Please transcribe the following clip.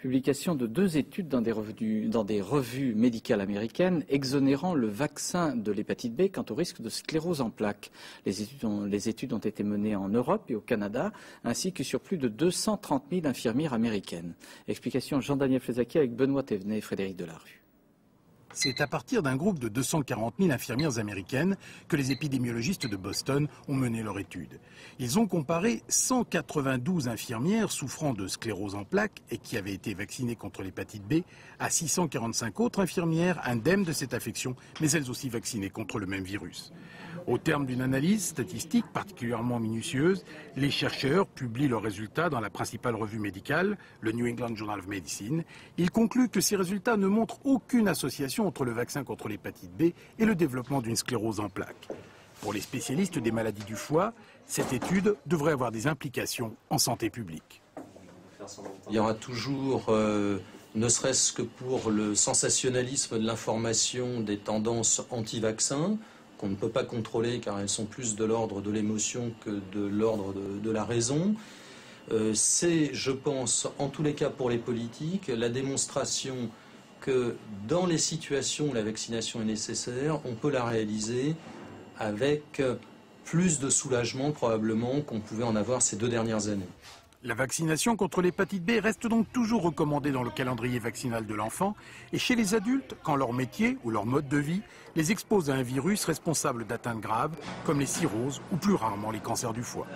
Publication de 2 études dans des revues médicales américaines exonérant le vaccin de l'hépatite B quant au risque de sclérose en plaques. Les études ont été menées en Europe et au Canada, ainsi que sur plus de 230 000 infirmières américaines. Explication Jean-Daniel Flezaki avec Benoît Thévenet et Frédéric Delarue. C'est à partir d'un groupe de 240 000 infirmières américaines que les épidémiologistes de Boston ont mené leur étude. Ils ont comparé 192 infirmières souffrant de sclérose en plaques et qui avaient été vaccinées contre l'hépatite B à 645 autres infirmières indemnes de cette affection, mais elles aussi vaccinées contre le même virus. Au terme d'une analyse statistique particulièrement minutieuse, les chercheurs publient leurs résultats dans la principale revue médicale, le New England Journal of Medicine. Ils concluent que ces résultats ne montrent aucune association entre le vaccin contre l'hépatite B et le développement d'une sclérose en plaques. Pour les spécialistes des maladies du foie, cette étude devrait avoir des implications en santé publique. Il y aura toujours, ne serait-ce que pour le sensationnalisme de l'information, des tendances anti-vaccins, qu'on ne peut pas contrôler car elles sont plus de l'ordre de l'émotion que de l'ordre de la raison. C'est, je pense, en tous les cas pour les politiques, la démonstration que dans les situations où la vaccination est nécessaire, on peut la réaliser avec plus de soulagement probablement qu'on pouvait en avoir ces 2 dernières années. La vaccination contre l'hépatite B reste donc toujours recommandée dans le calendrier vaccinal de l'enfant et chez les adultes quand leur métier ou leur mode de vie les expose à un virus responsable d'atteintes graves comme les cirrhoses ou plus rarement les cancers du foie.